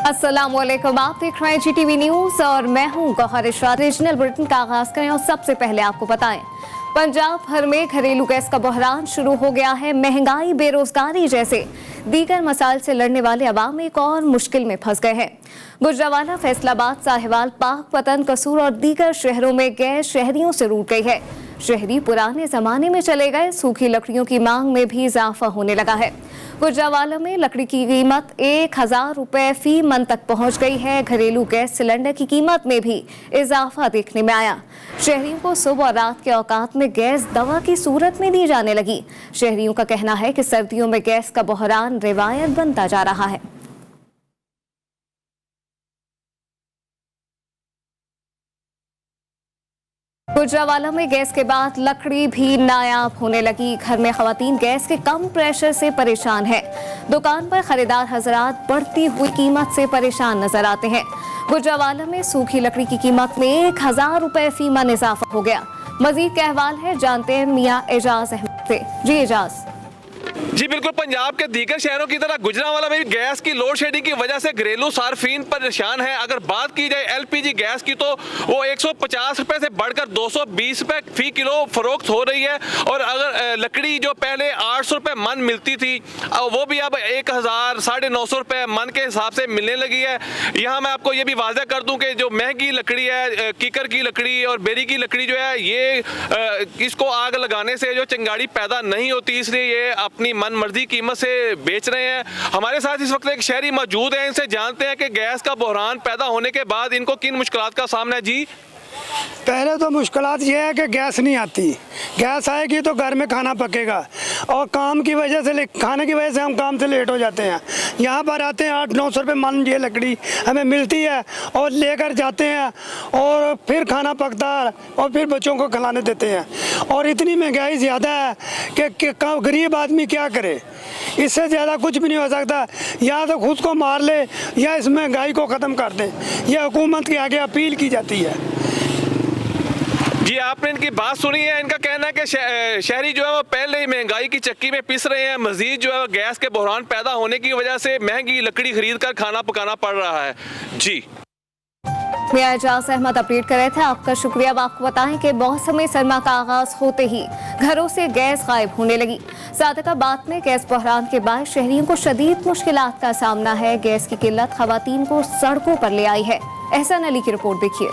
अस्सलामुअलैकुम, आप देख रहे हैं GTV न्यूज और मैं हूं गौहर इशरात। रीजनल बुलेटिन का आगाज करें और सबसे पहले आपको बताएं, पंजाब भर में घरेलू गैस का बहरान शुरू हो गया है। महंगाई, बेरोजगारी जैसे दीगर मसाइल से लड़ने वाले अवाम एक और मुश्किल में फंस गए हैं। गुजरांवाला, फैसलाबाद, साहिवाल, पाकपतन, कसूर और दीगर शहरों में गैस शहरियों से रूठ गई है। शहरी पुराने जमाने में चले गए। सूखी लकड़ियों की मांग में भी इजाफा होने लगा है। गुजरांवाला में लकड़ी की कीमत 1000 रुपए फी मन तक पहुंच गई है। घरेलू गैस सिलेंडर की कीमत में भी इजाफा देखने में आया। शहरियों को सुबह और रात के औकात में गैस दवा की सूरत में दी जाने लगी। शहरियों का कहना है कि सर्दियों में गैस का बहरान रिवायत बनता जा रहा है। गुजरांवाला में गैस के बाद लकड़ी भी नायाब होने लगी। घर में खवातीन गैस के कम प्रेशर से परेशान है। दुकान पर खरीदार हजरात बढ़ती हुई कीमत से परेशान नजर आते हैं। गुजरांवाला में सूखी लकड़ी की कीमत में 1000 रुपए फी मन इजाफा हो गया। मजीद क्या अहवाल है, जानते हैं मियाँ एजाज अहमद से। जी एजाज। जी बिल्कुल, पंजाब के दीगर शहरों की तरह गुजरांवाला में भी गैस की लोड शेडिंग की वजह से घरेलू सार्फिन परेशान है। अगर बात की जाए LPG गैस की तो वो 150 रुपए से बढ़कर 220 रुपए फी किलो फरोख्त हो रही है। और अगर लकड़ी जो पहले 800 रुपए मन मिलती थी वो भी अब 1000 950 रुपए मन के हिसाब से मिलने लगी है। यहाँ मैं आपको ये भी वाज़ह कर दूँ कि जो महंगी लकड़ी है, कीकर की लकड़ी और बेरी की लकड़ी जो है, ये इसको आग लगाने से जो चिंगारी पैदा नहीं होती, इसलिए ये अपनी मनमर्जी कीमत से बेच रहे हैं। हमारे साथ इस वक्त एक शहरी मौजूद है, इनसे जानते हैं कि गैस का बहरान पैदा होने के बाद इनको किन मुश्किलात का सामना है। जी, पहले तो मुश्किलात ये है कि गैस नहीं आती। गैस आएगी तो घर में खाना पकेगा और काम की वजह से, खाने की वजह से हम काम से लेट हो जाते हैं। यहाँ पर आते हैं 800-900 रुपये मन ये लकड़ी हमें मिलती है और लेकर जाते हैं और फिर खाना पकता है और फिर बच्चों को खिलाने देते हैं। और इतनी महंगाई ज़्यादा है कि गरीब आदमी क्या करे। इससे ज़्यादा कुछ भी नहीं हो सकता। या तो खुद को मार ले या इस महंगाई को ख़त्म कर दें। यह हुकूमत के आगे अपील की जाती है। जी, आपने इनकी बात सुनी है। इनका कहना है कि शहरी जो है वो पहले ही महंगाई की चक्की में पिस रहे हैं। मजीद जो है गैस के बहरान पैदा होने की वजह से महंगी लकड़ी खरीद कर खाना पकाना पड़ रहा है। जी, मियाँ एजाज अहमद अपडेट कर रहे थे। आपका शुक्रिया। अब आपको बताएं कि मौसम सरमा का आगाज होते ही घरों से गैस गायब होने लगी। सादिकाबाद में गैस बहरान के बाद शहरियों को शदीद मुश्किलात का सामना है। गैस की किल्लत खवातीन को सड़कों पर ले आई है। एहसान अली की रिपोर्ट देखिए।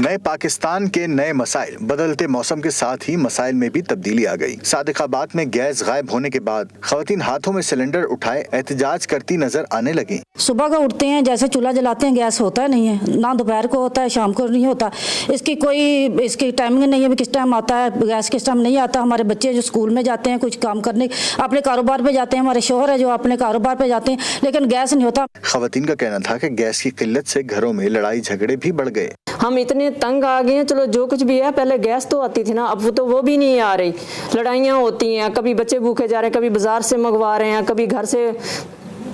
नए पाकिस्तान के नए मसाइल, बदलते मौसम के साथ ही मसाइल में भी तब्दीली आ गई। सादिकाबाद में गैस गायब होने के बाद खवातीन हाथों में सिलेंडर उठाए एहतजाज करती नजर आने लगी। सुबह को उठते हैं, जैसे चूल्हा जलाते हैं, गैस होता नहीं है, ना दोपहर को होता है, शाम को नहीं होता। इसकी टाइमिंग नहीं है, किस टाइम आता है गैस, किस टाइम नहीं आता। हमारे बच्चे जो स्कूल में जाते हैं, कुछ काम करने अपने कारोबार पे जाते हैं, हमारे शोहर है जो अपने कारोबार पे जाते हैं, लेकिन गैस नहीं होता। खवातीन का कहना था कि गैस की किल्लत से घरों में लड़ाई झगड़े भी बढ़ गए। हम इतने तंग आ गए हैं। चलो जो कुछ भी है, पहले गैस तो आती थी ना, अब तो वो भी नहीं आ रही। लड़ाइयाँ होती हैं, कभी बच्चे भूखे जा रहे हैं, कभी बाजार से मंगवा रहे हैं, कभी घर से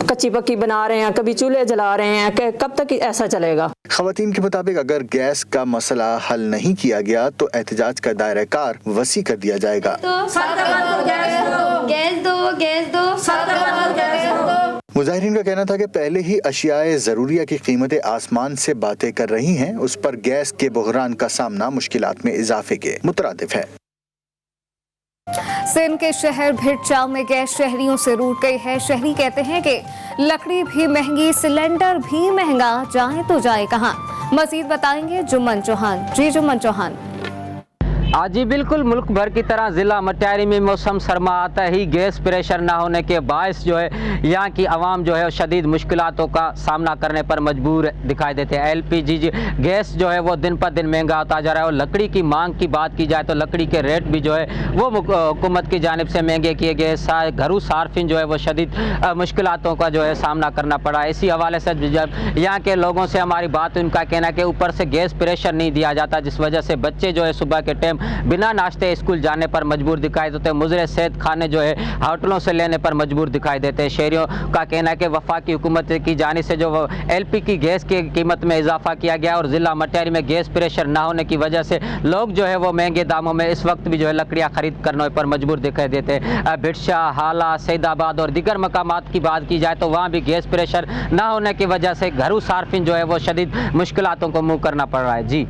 कच्ची पक्की बना रहे हैं, कभी चूल्हे जला रहे हैं। कब तक ऐसा चलेगा? खवातीन के मुताबिक अगर गैस का मसला हल नहीं किया गया तो एहतजाज का दायरा कार वसी कर दिया जाएगा। मुजाहिरीन का कहना था कि पहले ही अशियाए ज़रूरिया की कीमतें आसमान से बातें कर रही हैं, उस पर गैस के बहरान का सामना मुश्किलात में इजाफे के मुतरादिफ है। सिंध के शहर भिटचाव में गैस शहरियों से रूठ गई है। शहरी कहते हैं कि लकड़ी भी महंगी, सिलेंडर भी महंगा, जाए तो जाए कहां। मजीद बताएंगे जुम्मन चौहान। जी जुम्मन चौहान। आज जी बिल्कुल मुल्क भर की तरह ज़िला मटियारी में मौसम सरमा आता ही गैस प्रेशर ना होने के बायस जो है यहाँ की आवाम जो है शदीद मुश्किलातों का सामना करने पर मजबूर दिखाई देते हैं। LPG गैस जो है वो दिन पर दिन महंगा होता जा रहा है। और लकड़ी की मांग की बात की जाए तो लकड़ी के रेट भी जो है वो हुकूमत की जानिब से महंगे किए गए। घरू सार्फिन जो है वो शदीद मुश्किलातों का जो है सामना करना पड़ा। इसी हवाले से जब यहाँ के लोगों से हमारी बात, उनका कहना है कि ऊपर से गैस प्रेशर नहीं दिया जाता, जिस वजह से बच्चे जो है सुबह के टाइम बिना नाश्ते स्कूल जाने पर मजबूर दिखाई देते हैं। मुजरे सेहत खाने जो है होटलों से लेने पर मजबूर दिखाई देते हैं। शहरियों का कहना है कि वफाकी हुकूमत की जानिब से जो LP की गैस की कीमत में इजाफा किया गया और ज़िला मटियारी में गैस प्रेशर ना होने की वजह से लोग जो है वो महंगे दामों में इस वक्त भी जो है लकड़ियाँ खरीद करने पर मजबूर दिखाई देते हैं। भिटशा, हाला, सैदाबाद और दीगर मकामात की बात की जाए तो वहाँ भी गैस प्रेशर ना होने की वजह से घरू सार्फिन जो है वो शदीद मुश्किलातों को मुँह करना पड़ रहा है। जी,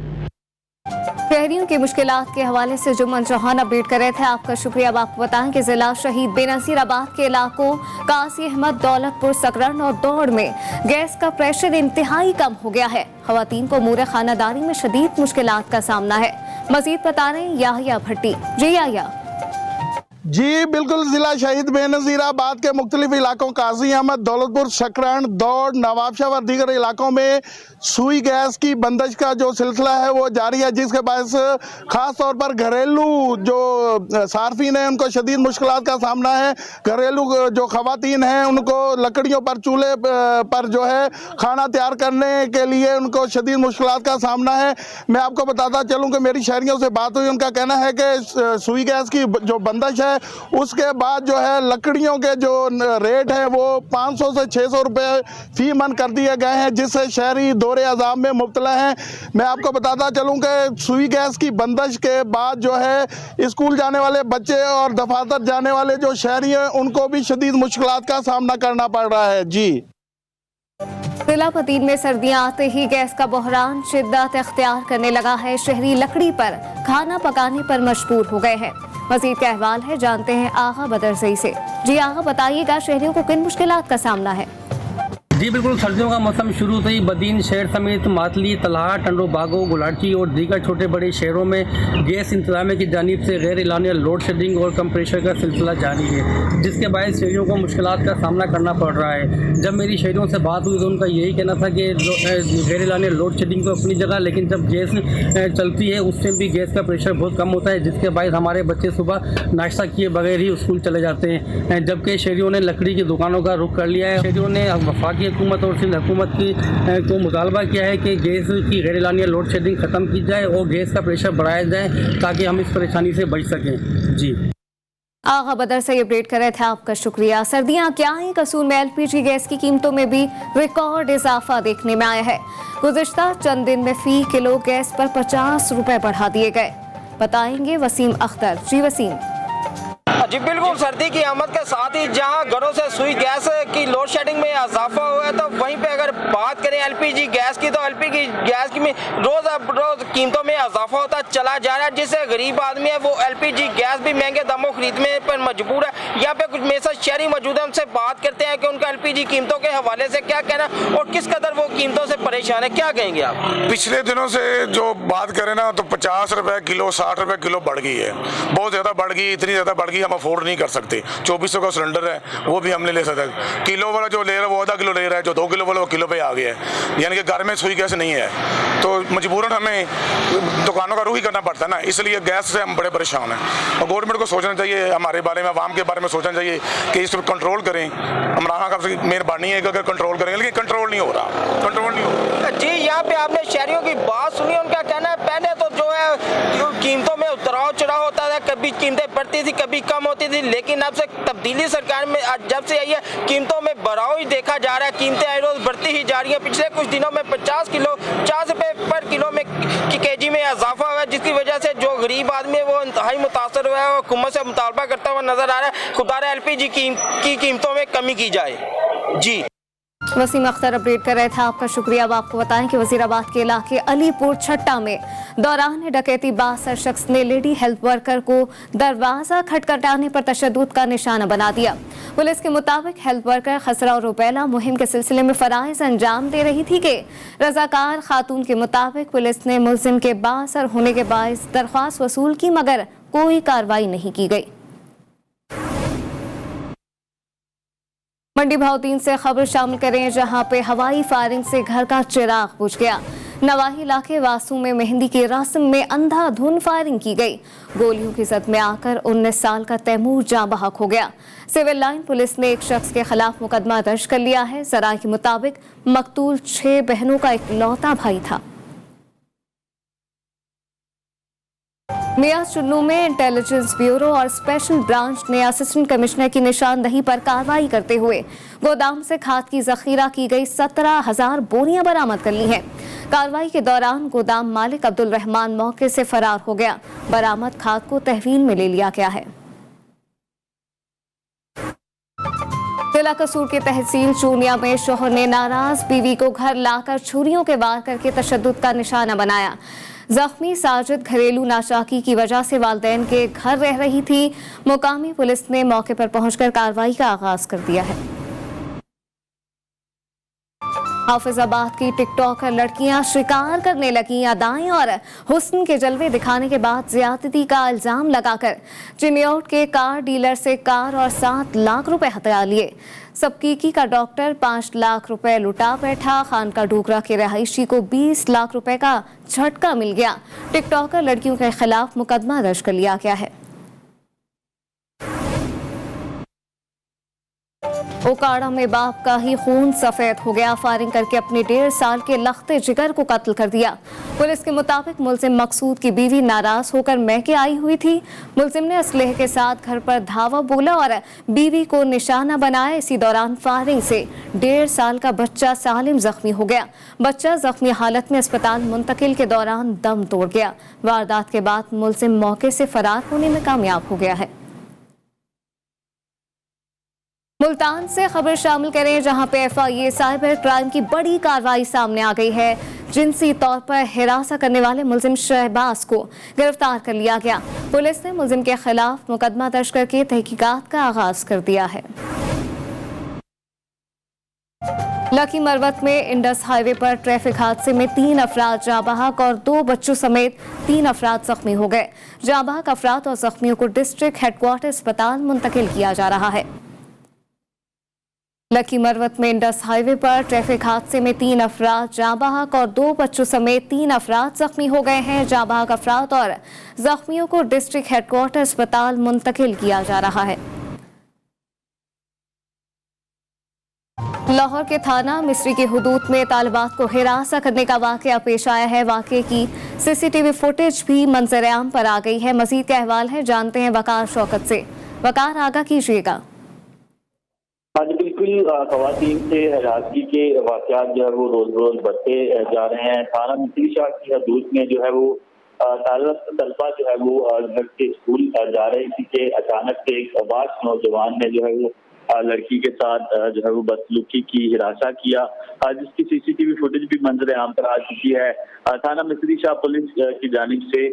शहरियों की मुश्किलात के हवाले से जुम्मन चौहान अपडेट कर रहे थे। आपका शुक्रिया। अब आपको बताएं कि जिला शहीद बेनजीराबाद के इलाकों कासी अहमद, दौलतपुर, सकरन और दौड़ में गैस का प्रेशर इंतहाई कम हो गया है। खवातीन को उमूर खानादारी में शदीद मुश्किलात का सामना है। मजीद बता रहे हैं याहिया भट्टी। जी याहिया। जी बिल्कुल, जिला शहीद बेनजीराबाद के मुख्तलिफ इलाकों काजी अहमद, दौलतपुर, सकरण, दौड़, नवाबशाह और दीगर इलाकों में सुई गैस की बंदिश का जो सिलसिला है वो जारी है, जिसके बायस ख़ास तौर पर घरेलू जो सार्फिन हैं उनको शदीद मुश्किलात का सामना है। घरेलू जो खवातीन हैं उनको लकड़ियों पर, चूल्हे पर जो है खाना तैयार करने के लिए उनको शदीद मुश्किलात का सामना है। मैं आपको बताता चलूँ कि मेरी शहरियों से बात हुई, उनका कहना है कि सुई गैस की जो बंदिश है उसके बाद जो है लकड़ियों के जो रेट है वो 500 से 600 रुपये फी मन कर दिए गए हैं, जिससे शहरी दौरे अजाब में मुब्तला हैं। मैं आपको बताता चलूँ कि सुई गैस की बंदिश के बाद जो है स्कूल जाने वाले बच्चे और दफातर जाने वाले जो शहरी हैं उनको भी शदीद मुश्किलात का सामना करना पड़ रहा है। जी, जिला पतीन में सर्दियां आते ही गैस का बहरान शिद्दत इख्तियार करने लगा है। शहरी लकड़ी पर खाना पकाने पर मजबूर हो गए हैं। मजीद का अहवाल है, जानते हैं आगा बदरसई से। जी आगा, बताइएगा शहरियों को किन मुश्किलात का सामना है? जी बिल्कुल, सर्दियों का मौसम शुरू होते ही बदीन शहर समेत मातली, तलहा, टंडो बागो, गुलाटी और दीगर छोटे बड़े शहरों में गैस इंतजामिया की जानिब से गैर एलानिया लोड शेडिंग और कम प्रेशर का सिलसिला जारी है, जिसके बायस शहरियों को मुश्किलात का सामना करना पड़ रहा है। जब मेरी शहरियों से बात हुई तो उनका यही कहना था कि गैर एलानिया लोड शेडिंग तो अपनी जगह, लेकिन जब गैस चलती है उस टाइम भी गैस का प्रेशर बहुत कम होता है, जिसके बायस हमारे बच्चे सुबह नाश्ता किए बगैर ही स्कूल चले जाते हैं। जबकि शहरियों ने लकड़ी की दुकानों का रुख कर लिया है। शहरियों ने वफाकी हुकूमत और सिंध हुकूमत की को मुतालबा किया है कि गैस की गैर एलानिया लोड शेडिंग ख़त्म की जाए और गैस का प्रेशर बढ़ाया जाए ताकि हम इस परेशानी से बच सकें। जी, आगा बदर से अपडेट कर रहे थे। आपका शुक्रिया। सर्दियां क्या हैं, कसूर में LPG गैस की कीमतों में भी रिकॉर्ड इजाफा देखने में आया है। गुज़िश्ता चंद दिन में फी किलो गैस पर 50 रुपए बढ़ा दिए गए। बताएंगे वसीम अख्तर। जी वसीम। जी बिल्कुल, सर्दी की आमद के साथ ही जहां घरों से सुई गैस की लोड शेडिंग में इजाफा हुआ है, तो वहीं पे अगर बात करें LPG गैस की, तो LPG गैस की में रोज कीमतों में इजाफा होता चला जा रहा है, जिससे गरीब आदमी है वो LPG गैस भी महंगे दामों खरीदने पर मजबूर है। यहाँ पे कुछ मेरे साथ शहरी मौजूद है, उनसे बात करते हैं कि उनका LPG कीमतों के हवाले से क्या कहना और किस कदर वो कीमतों से परेशान है। क्या कहेंगे आप? पिछले दिनों से जो बात करें ना तो 50 रुपए किलो, 60 रुपए किलो बढ़ गई है। बहुत ज़्यादा बढ़ गई, इतनी ज़्यादा बढ़ गई हम अफोर्ड नहीं कर सकते। 2400 का सिलेंडर है वो भी हमने ले सकते। किलो वाला जो ले रहा है वो आधा किलो ले रहा है, जो 2 किलो वाला वो किलो पे आ गया है। यानी कि घर में सुई गैस नहीं है तो मजबूरन हमें दुकानों का रुख ही करना पड़ता है ना, इसलिए गैस से हम बड़े परेशान हैं। और गवर्नमेंट को सोचना चाहिए, हमारे बारे में, आवाम के बारे में सोचना चाहिए कि इस पर कंट्रोल करें। इमरान खान की मेहरबानी है कि अगर कंट्रोल करेंगे, लेकिन कंट्रोल नहीं हो रहा। जी, यहाँ पे आपने शहरियों की बात सुनी, उनका कहना है पहले तो जो है कीमतों में उतराव चढ़ाव होता था, कभी कीमतें बढ़ती थी कभी कम होती थी, लेकिन अब से तब्दीली सरकार में जब से आई है कीमतों में बढ़ाव ही देखा जा रहा है। कीमतें आए रोज बढ़ती ही जा रही है। पिछले कुछ दिनों में 50 रुपए पर किलो में की केजी में इजाफा हुआ है, जिसकी वजह से जो गरीब आदमी है वो इंतहाई मुतासर हुआ है और हुकूमत से मुतालबा करता हुआ नजर आ रहा है। खुदारा LPG की कीमतों में कमी की जाए। जी, वसीम अख्तर अपडेट कर रहे थे। आपका शुक्रिया। अब आपको बताएं कि वजीराबाद के इलाके अलीपुर छट्टा में दौरान डकैती 62 शख्स ने लेडी हेल्थ वर्कर को दरवाजा खटखटाने पर तशद्दुद का निशाना बना दिया। पुलिस के मुताबिक हेल्थ वर्कर खसरा और रुबैला मुहिम के सिलसिले में फराइज अंजाम दे रही थी कि रजाकार खातून के मुताबिक पुलिस ने मुलजिम के बासर होने के बायस दरख्वास्त वसूल की, मगर कोई कार्रवाई नहीं की गई। मंडी भाव 3 से खबर शामिल करें, जहां पे हवाई फायरिंग से घर का चिराग बुझ गया। नवाही इलाके वासू में मेहंदी की रस्म में अंधाधुंध फायरिंग की गई। गोलियों की जद में आकर 19 साल का तैमूर जाँ बहक हो गया। सिविल लाइन पुलिस ने एक शख्स के खिलाफ मुकदमा दर्ज कर लिया है। सराय के मुताबिक मकतूल 6 बहनों का इकलौता भाई था। मियां चुन्नू में इंटेलिजेंस ब्यूरो और स्पेशल ब्रांच ने असिस्टेंट कमिश्नर की निशानदही पर कार्रवाई करते हुए गोदाम से खाद की जखीरा की गई 17,000 बोरियां बरामद कर ली हैं। कार्रवाई के दौरान गोदाम मालिक अब्दुल रहमान मौके से फरार हो गया। बरामद खाद को तहवील में ले लिया गया है। जिला कसूर के तहसील चूनिया में शोहर ने नाराज बीवी को घर लाकर छुरियों के वार करके तशद्दुद का निशाना बनाया। जख्मी साजिद घरेलू नाचाकी की वजह से वालिदैन के घर रह रही थी। मुकामी पुलिस ने मौके पर पहुंचकर कार्रवाई का आगाज कर दिया है। हाफिजाबाद की टिकटॉकर लड़कियां शिकार करने लगी अदाएं और हुस्न के जलवे दिखाने के बाद ज्यादती का इल्जाम लगाकर चिन्योट के कार डीलर से कार और 7 लाख रुपए हथिया लिए। सबकीकी का डॉक्टर 5 लाख रुपए लुटा बैठा। खान का डूगरा के रहायशी को 20 लाख रुपए का झटका मिल गया। टिकटॉकर लड़कियों के खिलाफ मुकदमा दर्ज कर लिया गया है। ओकाड़ा में बाप का ही खून सफेद हो गया। फायरिंग करके अपने 1.5 साल के लख्ते जिगर को कत्ल कर दिया। पुलिस के मुताबिक मुलजिम मकसूद की बीवी नाराज होकर मैके आई हुई थी। मुलजिम ने असलहे के साथ घर पर धावा बोला और बीवी को निशाना बनाया। इसी दौरान फायरिंग से 1.5 साल का बच्चा सालिम जख्मी हो गया। बच्चा जख्मी हालत में अस्पताल मुंतकिल के दौरान दम तोड़ गया। वारदात के बाद मुलजिम मौके से फरार होने में कामयाब हो गया है। मुल्तान से खबर शामिल करें, जहां पे FIA साइबर क्राइम की बड़ी कार्रवाई सामने आ गई है। जिनसी तौर पर हिरासत करने वाले मुलजिम शहबाज को गिरफ्तार कर लिया गया। पुलिस ने मुलजिम के खिलाफ मुकदमा दर्ज करके तहकीकात का आगाज कर दिया है। लकी मरवत में इंडस हाईवे पर ट्रैफिक हादसे में 3 अफराद जाँ बहक और 2 बच्चों समेत 3 अफराद जख्मी हो गए। जाँ बहक अफराद और जख्मियों को डिस्ट्रिक्ट हेडक्वार्टर अस्पताल मुंतकिल किया जा रहा है। लकी मरवत में इंडस हाईवे पर ट्रैफिक हादसे में 3 अफराद जाँ बहक और 2 बच्चों समेत 3 अफराद जख्मी हो गए हैं। जाँ बहक अफराद और जख्मियों को डिस्ट्रिक्ट हेडक्वार्टर अस्पताल मुंतकिल किया जा रहा है। लाहौर के थाना मिस्री की हुदूद में तालिबात को हिरासत करने का वाकया पेश आया है। वाकये की CCTV फुटेज भी मंजर-ए-आम पर आ गई है। मजीद के अहवाल है, जानते हैं वकार शौकत से। वकार, आगा कीजिएगा। हाँ जी बिल्कुल, खवातीन से हरासगी के वाकयात जो है वो रोज रोज बढ़ते जा रहे हैं। थाना मिस्री शाह की हदूद में जो है वो तलबा जो है वो घर से स्कूल जा रही थी कि अचानक से एक अबाश नौजवान ने जो है वो लड़की के साथ जो है वो बदसलूकी की हिरासा किया, जिसकी CCTV फुटेज भी मंजर आम पर आ चुकी है। थाना मिस्री शाह पुलिस की जानिब से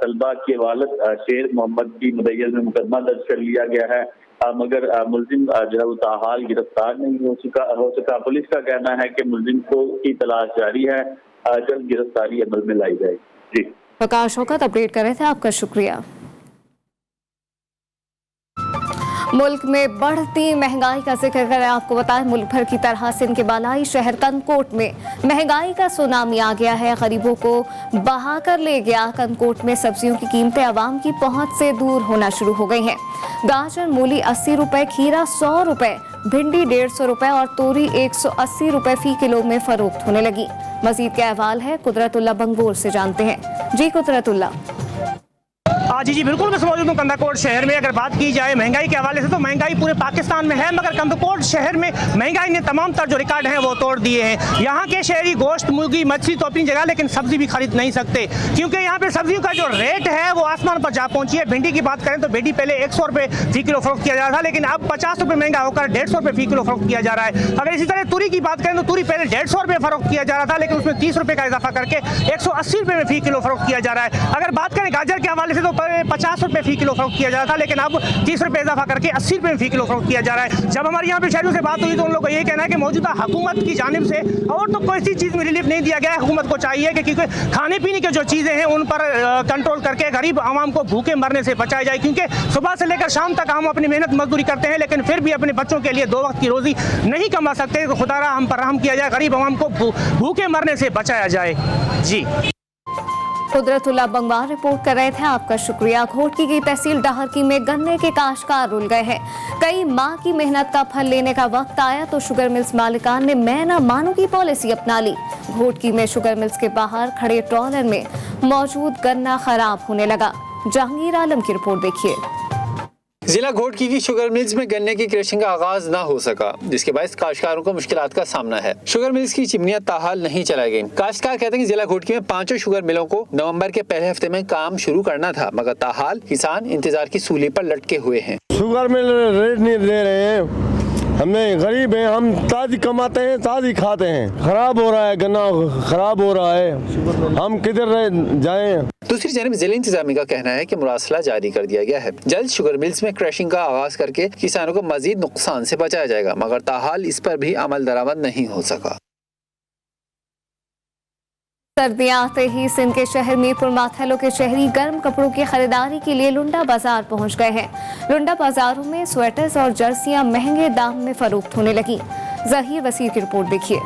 तलबा के वालिद शेर मोहम्मद की मुदैयत में मुकदमा दर्ज कर लिया गया है, मगर मुलजिम जो है वो ताहाल गिरफ्तार नहीं हो सका। पुलिस का कहना है कि मुलजिम को की तलाश जारी है, जल्द गिरफ्तारी अमल में लाई जाएगी। जी, प्रकाश शौकत अपडेट कर रहे थे, आपका शुक्रिया। मुल्क में बढ़ती महंगाई का जिक्र करें, आपको बताएं मुल्क भर की तरह सिंध के बालाई शहर कनकोट में महंगाई का सुनामी आ गया है। गरीबों को बहा कर ले गया। कनकोट में सब्जियों की कीमतें आवाम की पहुंच से दूर होना शुरू हो गई हैं। गाजर मूली 80 रुपए, खीरा 100 रुपए, भिंडी 150 रुपए और तोरी 180 रुपए फी किलो में फरोख्त होने लगी। मजीद के अहवाल है कुदरतुल्ला बंगबोर से जानते हैं। जी कुदरतुल्ला। जी बिल्कुल, मैं मौजूद हूँ कंदकोट शहर में। अगर बात की जाए महंगाई के हवाले से तो महंगाई पूरे पाकिस्तान में है, मगर कंदकोट शहर में महंगाई ने तमाम तर जो रिकॉर्ड हैं वो तोड़ दिए हैं। यहाँ के शहरी गोश्त, मुर्गी, मछली तो अपनी जगह, लेकिन सब्जी भी खरीद नहीं सकते, क्योंकि यहाँ पे सब्जियों का जो रेट है वो आसमान पर जा पहुंची है। भिंडी की बात करें तो भिंडी पहले 100 रुपए फी किलो फरोख्त किया जा रहा था, लेकिन अब 50 रुपए महंगा होकर 150 रुपए फी किलो फरोख्त किया जा रहा है। अगर इसी तरह तुरी की बात करें तो तुरी पहले 150 रुपए फरोख्त किया जा रहा था, लेकिन उसमें 30 रुपए का इजाफा करके 180 रुपए में फी किलो फरोख्त किया जा रहा है। अगर बात करें गाजर के हवाले से तो 50 रुपए फी किलो फरोख्त किया जा रहा था, लेकिन अब 30 रुपए इजाफा करके 80 रुपए फी किलो फरोख्त किया जा रहा है। जब हमारे यहाँ पे शहरियों से बात हुई तो उन लोगों का ये कहना है कि मौजूदा हुकूमत की जानिब से और तो कोई सी चीज़ में रिलीफ नहीं दिया गया है। हुकूमत को चाहिए कि क्योंकि खाने पीने की जो चीज़ें हैं उन पर कंट्रोल करके गरीब आवाम को भूखे मरने से बचाया जाए, क्योंकि सुबह से लेकर शाम तक हम अपनी मेहनत मजदूरी करते हैं, लेकिन फिर भी अपने बच्चों के लिए 2 वक्त की रोजी नहीं कमा सकते। तो खुदारा हम पर रहम किया जाए, गरीब आवाम को भूखे मरने से बचाया जाए। जी, कुदरतुल्ला बंगवार रिपोर्ट कर रहे थे, आपका शुक्रिया। घोटकी की तहसील डाहरकी में गन्ने के काश्तकार रुल गए हैं। कई माह की मेहनत का फल लेने का वक्त आया तो शुगर मिल्स मालिकान ने मैं ना मानू की पॉलिसी अपना ली। घोटकी में शुगर मिल्स के बाहर खड़े ट्रॉलर में मौजूद गन्ना खराब होने लगा। जहांगीर आलम की रिपोर्ट देखिए। जिला घोटकी की शुगर मिल्स में गन्ने की क्रशिंग का आगाज न हो सका, जिसके बायस काश्तकारों को मुश्किलात का सामना है। शुगर मिल्स की चिमनियां ताहाल नहीं चलाई गईं। काश्तकार कहते हैं कि जिला घोटकी में 5 शुगर मिलों को नवंबर के पहले हफ्ते में काम शुरू करना था, मगर ताहाल किसान इंतजार की सूली पर लटके हुए हैं। शुगर मिल रेट नहीं दे रहे हैं, हमें गरीब हैं, हम ताजी कमाते हैं ताजी खाते हैं। खराब हो रहा है गन्ना, खराब हो रहा है, हम किधर जाएं। दूसरी जानब जिला इंतजामिया का कहना है कि मुरासला जारी कर दिया गया है। जल्द शुगर मिल्स में क्रशिंग का आगाज करके किसानों को मजीद नुकसान से बचाया जाएगा, मगर ताहाल इस पर भी अमल दरामद नहीं हो सका। सर्दियां आते ही सिंध के शहर मीरपुर माथेलो के शहरी गर्म कपड़ों की खरीदारी के लिए लुंडा बाजार पहुंच गए हैं। लुंडा बाजारों में स्वेटर्स और जर्सियां महंगे दाम में फरोख्त होने लगी। जहीर वसीर की रिपोर्ट देखिए।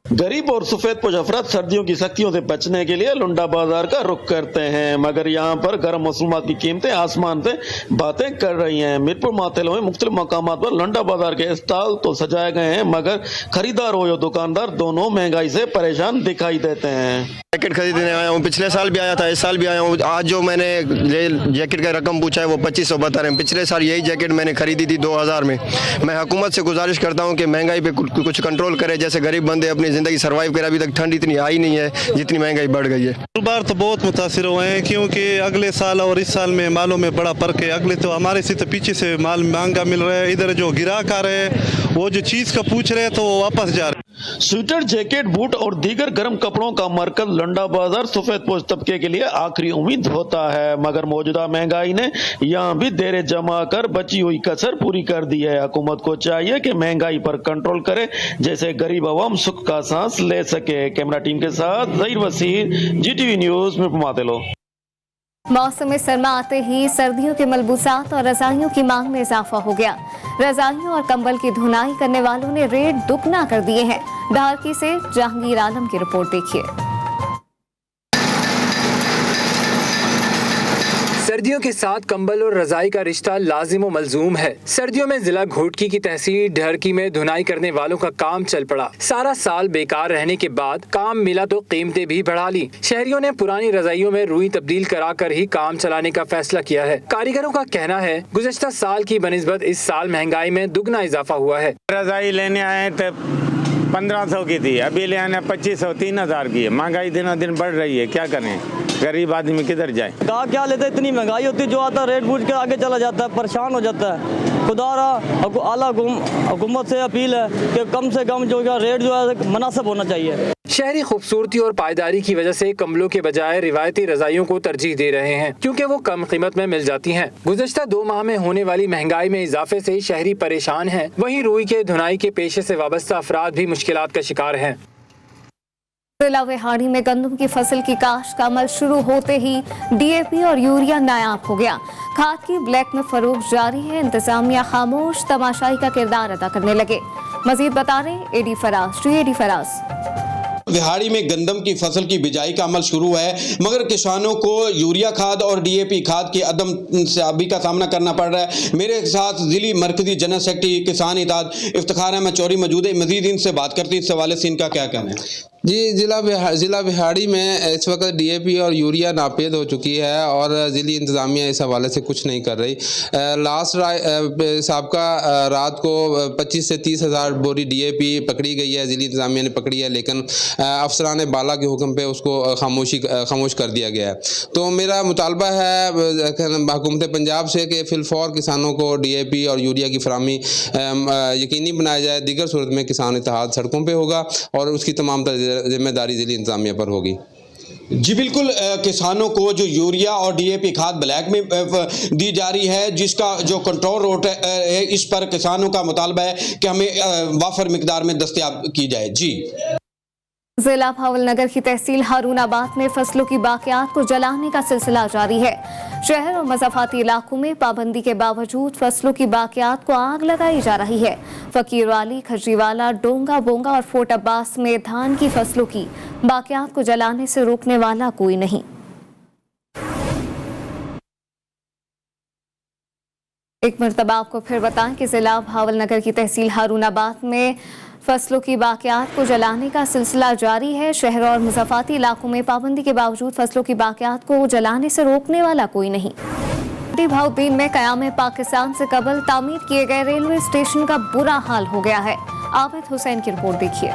गरीब और सफेद पोश अफराद सर्दियों की सख्तियों से बचने के लिए लुंडा बाजार का रुख करते हैं, मगर यहाँ पर गर्म मसलूमात की कीमतें आसमान से बातें कर रही हैं। मीरपुर माथेलो में मुख्तलिफ मकामात पर लुंडा बाजार के स्टॉल तो सजाए गए हैं, मगर खरीदार हो या दुकानदार दोनों महंगाई से परेशान दिखाई देते हैं। जैकेट खरीदने आया हूँ, पिछले साल भी आया था, इस साल भी आया हूँ। आज जो मैंने जैकेट का रकम पूछा है वो 2500 बता रहे हैं। पिछले साल यही जैकेट मैंने खरीदी थी 2000 में। मैं हुकूमत से गुजारिश करता हूँ कि महंगाई पे कुछ कंट्रोल करे, जैसे गरीब बंदे अपनी जिंदगी सर्वाइव करे। अभी तक ठंड इतनी आई नहीं है जितनी महंगाई बढ़ गई है। इस बार तो बहुत मुतासिर हुए हैं, क्योंकि अगले साल और इस साल में मालों में बड़ा फर्क है। अगले तो हमारे से तो पीछे से माल महंगा मिल रहा है, इधर जो ग्राहक आ रहे हैं वो जो चीज का पूछ रहे हैं तो वो वापस जा रहे हैं। स्वेटर, जैकेट, बूट और दीगर गर्म कपड़ों का मरकज लुंडा बाजार सफेद पोश तबके के लिए आखिरी उम्मीद होता है, मगर मौजूदा महंगाई ने यहाँ भी देरे जमा कर बची हुई कसर पूरी कर दी है। हुकूमत को चाहिए कि महंगाई पर कंट्रोल करे, जैसे गरीब अवाम सुख का सांस ले सके। कैमरा टीम के साथ जहीर वसीर, GTV न्यूज में मातेलो। मौसम सरमा आते ही सर्दियों के मलबूसात और रजाइयों की मांग में इजाफा हो गया। रजाइयों और कंबल की धुनाई करने वालों ने रेट दुगना कर दिए हैं। धारकी से जहांगीर आलम की रिपोर्ट देखिए। सर्दियों के साथ कंबल और रजाई का रिश्ता लाजिम व मलजूम है। सर्दियों में जिला घोटकी की तहसील ढरकी में धुनाई करने वालों का काम चल पड़ा। सारा साल बेकार रहने के बाद काम मिला तो कीमतें भी बढ़ा ली। शहरियों ने पुरानी रजाइयों में रुई तब्दील कराकर ही काम चलाने का फैसला किया है। कारीगरों का कहना है गुज़श्ता साल की बनिस्बत इस साल महंगाई में दुगना इजाफा हुआ है। रजाई लेने आए तो 1500 की थी, अभी ले आने 2500 3000 की है। महंगाई दिनों दिन बढ़ रही है, क्या करें, गरीब आदमी किधर जाए। कहा क्या लेते, इतनी महंगाई होती, जो आता रेट बूझ के आगे चला जाता है, परेशान हो जाता है। खुदारा आला हुकूमत से अपील है कि कम से कम जो रेट जो है मुनासिब होना चाहिए। शहरी खूबसूरती और पायदारी की वजह से कंबलों के बजाय रिवायती रजाइयों को तरजीह दे रहे हैं, क्योंकि वो कम कीमत में मिल जाती हैं। गुज़श्ता 2 माह में होने वाली महंगाई में इजाफे से शहरी परेशान हैं। वहीं रुई के धुनाई के पेशे से वाबस्ता अफराद भी मुश्किलात का शिकार हैं। जिला विहाड़ी में गंदम की फसल की काश्त का अमल शुरू होते ही DAP और यूरिया नायाब हो गया। खाद की ब्लैक में फरोख्त जारी है। इंतजामिया खामोश तमाशाई का किरदार अदा करने लगे। मजीद बता रहे AD फराज। AD फराज। विहाड़ी में गंदम की फसल की बिजाई का अमल शुरू है, मगर किसानों को यूरिया खाद और DAP खाद की अदम साबी का सामना करना पड़ रहा है। मेरे साथ जिली मरकजी जनरल सेक्रेटरी किसान इत्तेहाद इफ्तिखार अहमद चौधरी मौजूद है। मजीद इनसे बात करते हैं, इस हवाले से इनका क्या कहना है। जी, जिला बिहाड़ी में इस वक्त DAP और यूरिया नापेद हो चुकी है और ज़िली इंतज़ामिया इस हवाले से कुछ नहीं कर रही। लास्ट साबका रात को 25 से 30 हज़ार बोरी DAP पकड़ी गई है, ज़िली इंतज़ामिया ने पकड़ी है, लेकिन अफसरान बाला के हुक्म पे उसको खामोश कर दिया गया है। तो मेरा मुतालबा है हुकूमत पंजाब से कि फिलफौर किसानों को DAP और यूरिया की फराहमी यकीनी बनाया जाए। दीगर सूरत में किसान इत्तेहाद सड़कों पर होगा और उसकी तमाम जिम्मेदारी जिली इंतजामिया पर होगी। जी बिल्कुल, किसानों को जो यूरिया और DAP खाद ब्लैक में दी जा रही है, जिसका जो कंट्रोल रोट है, इस पर किसानों का मुतालबा है कि हमें वाफर मिकदार में दस्तयाब की जाए। जी, जिला भावलनगर की तहसील हारूनाबाद में फसलों की बाकियात को जलाने का सिलसिला जारी है। शहर और मज़ाफ़ाती इलाकों में पाबंदी के बावजूद फसलों की बाकियात को आग लगाई जा रही है। फकीरवाली, खजरीवाला, डोंगा बोंगा और फोर्ट अब्बास में धान की फसलों की बाकियात को जलाने से रोकने वाला कोई नहीं। एक मरतबा आपको फिर बताएं कि जिला भावलनगर की तहसील हारूनाबाद में फसलों की बाकियात को जलाने का सिलसिला जारी है। शहर और मुज़ाफ़ाती इलाकों में पाबंदी के बावजूद फसलों की बाकियात को जलाने से रोकने वाला कोई नहीं। मंडी बहाउद्दीन में क़याम पाकिस्तान से कबल तामीर किए गए रेलवे स्टेशन का बुरा हाल हो गया है। आबिद हुसैन की रिपोर्ट देखिए।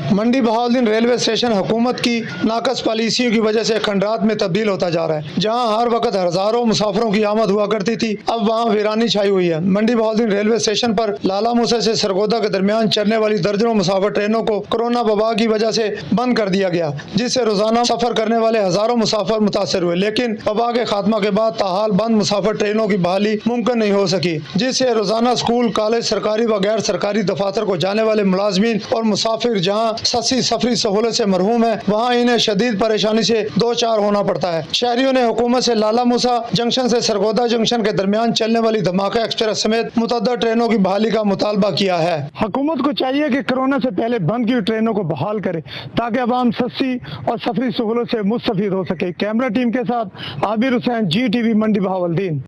मंडी बहाउद्दीन रेलवे स्टेशन हुकूमत की नाकस पॉलिसियों की वजह से खंडरात में तब्दील होता जा रहा है। जहां हर वक्त हजारों मुसाफिरों की आमद हुआ करती थी, अब वहां वीरानी छाई हुई है। मंडी बहाउद्दीन रेलवे स्टेशन पर लाला मूसा से सरगोदा के दरमियान चलने वाली दर्जनों मुसाफिर ट्रेनों को कोरोना वबा की वजह से बंद कर दिया गया, जिससे रोजाना सफर करने वाले हजारों मुसाफिर मुतासर हुए। लेकिन वबा के खात्मा के बाद ताहाल बंद मुसाफिर ट्रेनों की बहाली मुमकिन नहीं हो सकी, जिससे रोजाना स्कूल, कॉलेज, सरकारी व गैर सरकारी दफातर को जाने वाले मुलाजमीन और मुसाफिर जहाँ सस्ती सफरी सहूलत से मरहूम है, वहाँ इन्हें शदीद परेशानी से दो चार होना पड़ता है। शहरियों ने हुकूमत से लाला मूसा जंक्शन से सरगोदा जंक्शन के दरमियान चलने वाली धमाका एक्सप्रेस समेत मुतअद्दिद ट्रेनों की बहाली का मुतालबा किया है। हुकूमत को चाहिए कि कोरोना से पहले बंद की ट्रेनों को बहाल करे ताकि अवाम सस्ती और सफरी सहूलत से मुस्तफीद हो सके। कैमरा टीम के साथ आबिर हुसैन, GTV, मंडी बहाउद्दीन।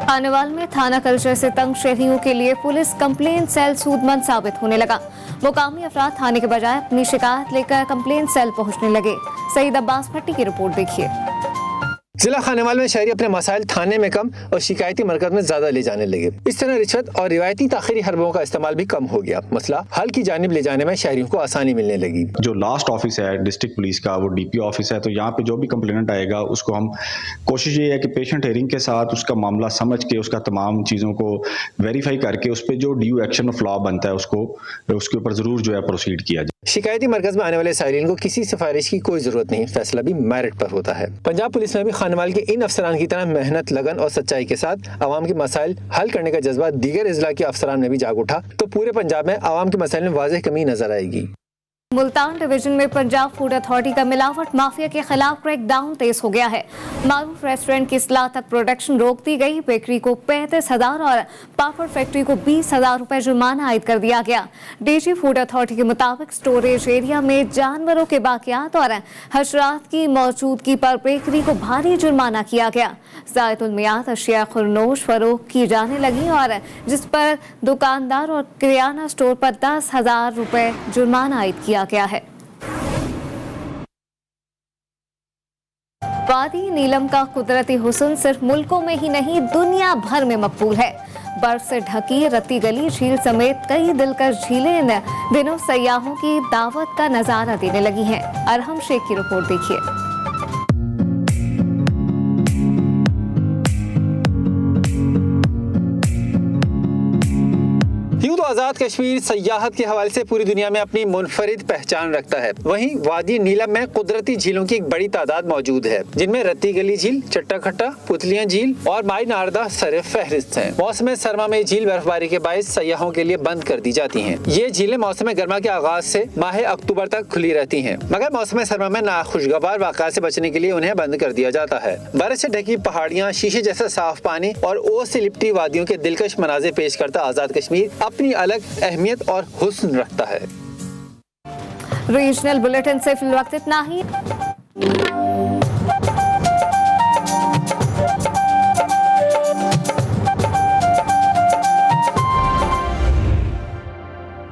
खानेवाल में थाना कल्चर से तंग शहरियों के लिए पुलिस कंप्लेंट सेल सूदमंद साबित होने लगा। मुकामी अफराद थाने के बजाय अपनी शिकायत लेकर कंप्लेंट सेल पहुंचने लगे। सईद अब्बास भट्टी की रिपोर्ट देखिए। जिला खानेवाल में शहरी अपने मसाइल थाने में कम और शिकायती मरकज में ज्यादा ले जाने लगे। इस तरह रिश्वत और रिवायती ताखिरी हरबों का इस्तेमाल भी कम हो गया। मसला हल की जानिब ले जाने में शहरियों को आसानी मिलने लगी। जो लास्ट ऑफिस है डिस्ट्रिक्ट पुलिस का, वो DP ऑफिस है, तो यहाँ पे जो भी कंप्लेनेंट आएगा उसको हम कोशिश ये है कि पेशेंट हेयरिंग के साथ उसका मामला समझ के उसका तमाम चीज़ों को वेरीफाई करके उस पर जो ड्यू एक्शन ऑफ लॉ बनता है उसके ऊपर जरूर जो है प्रोसीड किया जाए। शिकायती मरकज में आने वाले साइलिन को किसी सिफारिश की कोई जरूरत नहीं, फैसला भी मेरिट पर होता है। पंजाब पुलिस में भी खानेवाल के इन अफसरान की तरह मेहनत, लगन और सच्चाई के साथ आवाम के मसाइल हल करने का जज्बा दीगर इजला के अफसरान में भी जाग उठा तो पूरे पंजाब में आवाम के मसाइल में वाज़ेह कमी नजर आएगी। मुल्तान डिवीजन में पंजाब फूड अथॉरिटी का मिलावट माफिया के खिलाफ क्रैकडाउन तेज हो गया है। मारूफ रेस्टोरेंट की इस्लाह तक प्रोडक्शन रोक दी गई। बेकरी को 35,000 और पापड़ फैक्ट्री को 20,000 रुपए जुर्माना आयद कर दिया गया। DG फूड अथॉरिटी के मुताबिक स्टोरेज एरिया में जानवरों के बाकियात और हशरात की मौजूदगी पर बेकरी को भारी जुर्माना किया गया। ज़ायदुल मियाद अशिया खुरनोश फरोख्त की जाने लगी और जिस पर दुकानदार और किराना स्टोर पर 10,000 रुपए जुर्माना आयद किया गया है। वादी नीलम का कुदरती हुस्न सिर्फ मुल्कों में ही नहीं दुनिया भर में मकबूल है। बर्फ से ढकी रत्ती गली झील समेत कई दिलकश झीलें इन दिनों सयाहों की दावत का नजारा देने लगी हैं। अरहम शेख की रिपोर्ट देखिए। यूं तो आज़ाद कश्मीर सयाहत के हवाले से पूरी दुनिया में अपनी मुनफरिद पहचान रखता है। वहीं वादी नीलम में कुदरती झीलों की एक बड़ी तादाद मौजूद है, जिनमें रत्ती गली झील, चट्टा खट्टा, पुतलियां झील और माई नारदा सर फहरिस्त हैं। मौसम सरमा में झील बर्फबारी के बायस सयाहों के लिए बंद कर दी जाती हैं। ये झीलें मौसम गर्मा के आगाज से माह अक्टूबर तक खुली रहती हैं, मगर मौसम सरमा में नाखुशगवार वाक़यात से बचने के लिए उन्हें बंद कर दिया जाता है। बर्फ से ढकी पहाड़ियाँ, शीशे जैसा साफ पानी और ओस से लिपटी वादियों के दिलकश मनाज़िर पेश करता आज़ाद कश्मीर अपनी अलग अहमियत और हुस्न रखता है। रीजनल बुलेटिन से फिल वक्त इतना ही।